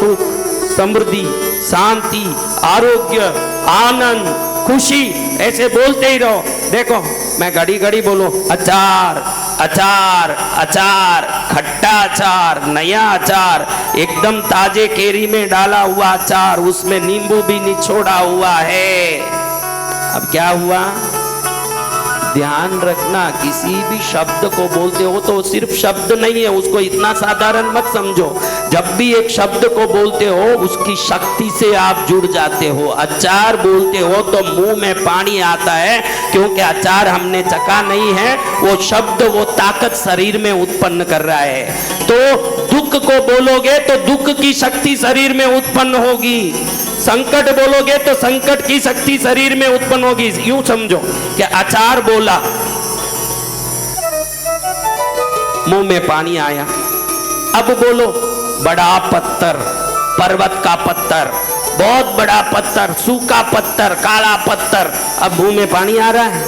सुख, समृद्धि, शांति, आरोग्य, आनंद, खुशी, ऐसे बोलते ही रहो। देखो मैं घड़ी घड़ी बोलो अचार अचार अचार, खट्टा अचार, नया अचार, एकदम ताजे केरी में डाला हुआ अचार, उसमें नींबू भी निचोड़ा हुआ है। अब क्या हुआ? ध्यान रखना, किसी भी शब्द को बोलते हो तो सिर्फ शब्द नहीं है, उसको इतना साधारण मत समझो। जब भी एक शब्द को बोलते हो उसकी शक्ति से आप जुड़ जाते हो। अचार बोलते हो तो मुंह में पानी आता है, क्योंकि अचार हमने चखा नहीं है। वो शब्द, वो ताकत शरीर में उत्पन्न कर रहा है। तो दुख को बोलोगे तो दुख की शक्ति शरीर में उत्पन्न होगी। संकट बोलोगे तो संकट की शक्ति शरीर में उत्पन्न होगी। यूं समझो कि अचार बोला, मुंह में पानी आया। अब बोलो बड़ा पत्थर, पर्वत का पत्थर, बहुत बड़ा पत्थर, सूखा पत्थर, काला पत्थर। अब मुंह में पानी आ रहा है?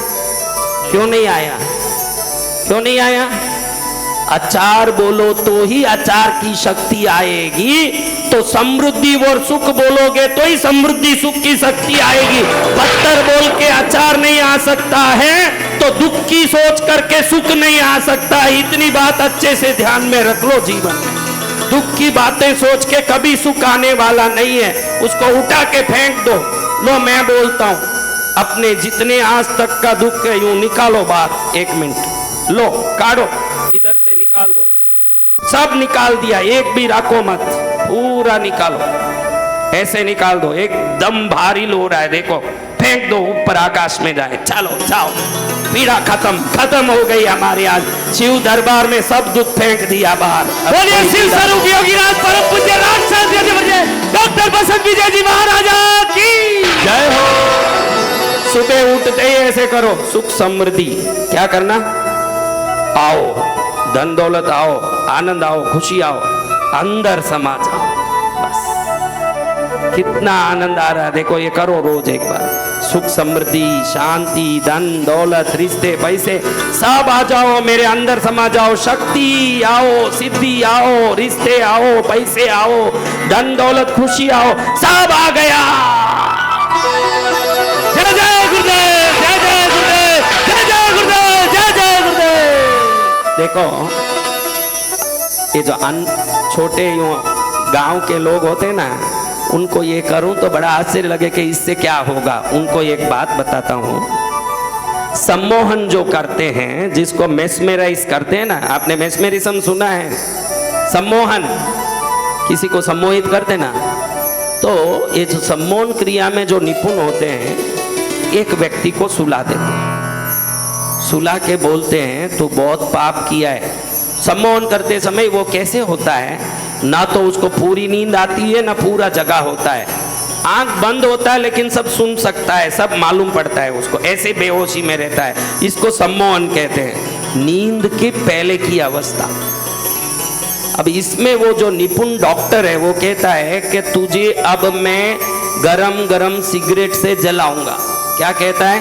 क्यों नहीं आया? क्यों नहीं आया? अचार बोलो तो ही अचार की शक्ति आएगी। तो समृद्धि और सुख बोलोगे तो ही समृद्धि सुख की शक्ति आएगी। पत्थर बोल के अचार नहीं आ सकता है तो दुख की सोच करके सुख नहीं आ सकता। इतनी बात अच्छे से ध्यान में रख लो। जीवन में दुख की बातें सोच के कभी सुख आने वाला नहीं है, उसको उठा के फेंक दो। लो मैं बोलता हूं, अपने जितने आज तक का दुख है यूं निकालो बात। 1 मिनट लो, काढ़ो, इधर से निकाल दो। सब निकाल दिया, एक भी रखो मत, पूरा निकालो। ऐसे निकाल दो, एकदम भारी लो रहा है, देखो फेंक दो, ऊपर आकाश में जाए। चलो जाओ, पीड़ा खत्म, खत्म हो गई हमारे। आज शिव दरबार में सब दुख फेंक दिया बाहर। बोलिए शिव स्वरूप योगीराज परम पूज्य डॉक्टर बसंत विजय जी महाराजा की जय हो। सुबह उठते ही ऐसे करो, सुख समृद्धि। क्या करना? आओ, धन दौलत आओ, आनंद आओ, खुशी आओ, अंदर समा जाओ। बस कितना आनंद आ रहा है, देखो ये करो रोज एक बार। सुख समृद्धि, शांति, धन दौलत, रिश्ते पैसे सब आ जाओ, मेरे अंदर समा जाओ। शक्ति आओ, सिद्धि आओ, रिश्ते आओ, पैसे आओ, धन दौलत, खुशी आओ, सब आ गया। जय जय गुरुदेव, जय जय गुरुदेव, जय जय गुरुदेव, जय जय गुरुदेव। देखो ये जो छोटे गांव के लोग होते ना, उनको ये करूं तो बड़ा आश्चर्य लगे कि इससे क्या होगा। उनको एक बात बताता हूं, सम्मोहन जो करते हैं, जिसको मेस्मेराइज करते हैं ना, आपने मेस्मेरिज्म सुना है? सम्मोहन, किसी को सम्मोहित करते ना, तो ये जो सम्मोहन क्रिया में जो निपुण होते हैं, एक व्यक्ति को सुला देते हैं। सुला के बोलते हैं तो बहुत पाप किया है। सम्मोहन करते समय वो कैसे होता है, ना तो उसको पूरी नींद आती है ना पूरा जगा होता है। आंख बंद होता है लेकिन सब सुन सकता है, सब मालूम पड़ता है उसको, ऐसे बेहोशी में रहता है। इसको सम्मोहन कहते हैं, नींद के पहले की अवस्था। अब इसमें वो जो निपुण डॉक्टर है वो कहता है कि तुझे अब मैं गरम गरम सिगरेट से जलाऊंगा। क्या कहता है?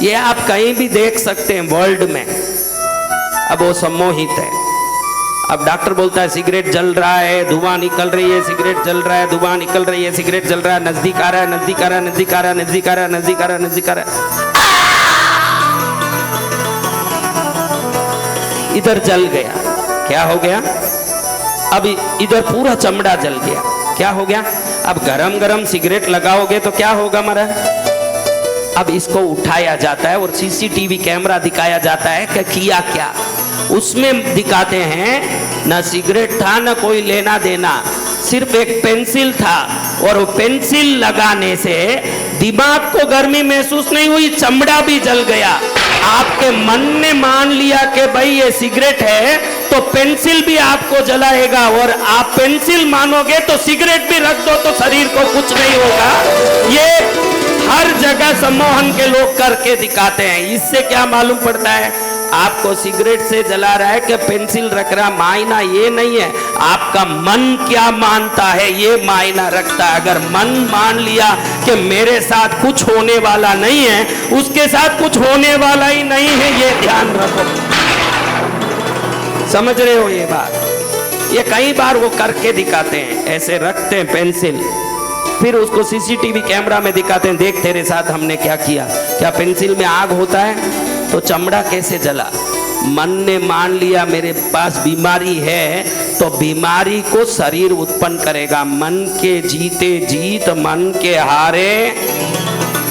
ये आप कहीं भी देख सकते हैं वर्ल्ड में। अब वो सम्मोहित है। अब डॉक्टर बोलता है सिगरेट जल रहा है, धुआं निकल रही है, सिगरेट जल रहा है, धुआं निकल रही है, सिगरेट जल रहा है, नजदीक आ रहा है, नजदीक आ रहा है, नजदीक आ रहा है, नजदीक आ रहा है, नजदीक आ रहा है, नजदीक आ रहा है। इधर जल गया, क्या हो गया? अब इधर पूरा चमड़ा जल गया, क्या हो गया? अब गरम गरम सिगरेट लगाओगे तो क्या होगा हमारा? अब इसको उठाया जाता है और सीसीटीवी कैमरा दिखाया जाता है कि किया क्या। उसमें दिखाते हैं ना सिगरेट था ना कोई लेना देना, सिर्फ एक पेंसिल था, और वो पेंसिल लगाने से दिमाग को गर्मी महसूस नहीं हुई, चमड़ा भी जल गया। आपके मन ने मान लिया कि भाई ये सिगरेट है तो पेंसिल भी आपको जलाएगा, और आप पेंसिल मानोगे तो सिगरेट भी रख दो तो शरीर को कुछ नहीं होगा। ये हर जगह सम्मोहन के लोग करके दिखाते हैं। इससे क्या मालूम पड़ता है? आपको सिगरेट से जला रहा है कि पेंसिल रख रहा, मायना ये नहीं है, आपका मन क्या मानता है ये मायना रखता है। अगर मन मान लिया कि मेरे साथ कुछ होने वाला नहीं है, उसके साथ कुछ होने वाला ही नहीं है, ये ध्यान रखो। समझ रहे हो ये बात? ये कई बार वो करके दिखाते हैं, ऐसे रखते हैं पेंसिल, फिर उसको सीसीटीवी कैमरा में दिखाते हैं, देख तेरे साथ हमने क्या किया। क्या पेंसिल में आग होता है? तो चमड़ा कैसे जला? मन ने मान लिया मेरे पास बीमारी है, तो बीमारी को शरीर उत्पन्न करेगा। मन के जीते जीत मन के हारे।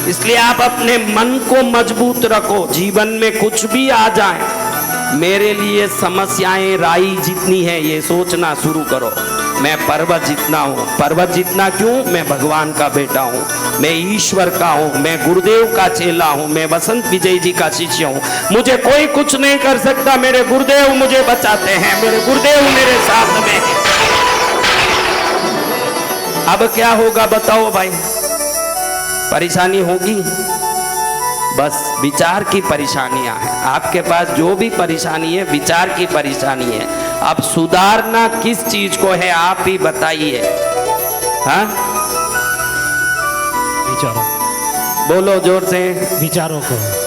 इसलिए आप अपने मन को मजबूत रखो, जीवन में कुछ भी आ जाए, मेरे लिए समस्याएं राई जितनी है ये सोचना शुरू करो, मैं पर्वत जितना हूँ। पर्वत जितना क्यों? मैं भगवान का बेटा हूँ, मैं ईश्वर का हूँ, मैं गुरुदेव का चेला हूँ, मैं वसंत विजय जी का शिष्य हूँ। मुझे कोई कुछ नहीं कर सकता, मेरे गुरुदेव मुझे बचाते हैं, मेरे गुरुदेव मेरे साथ में हैं। अब क्या होगा बताओ भाई? परेशानी होगी, बस विचार की परेशानियां हैं। आपके पास जो भी परेशानी है विचार की परेशानी है। अब सुधारना किस चीज को है आप ही बताइए। हाँ, विचारों, बोलो जोर से। विचारों को।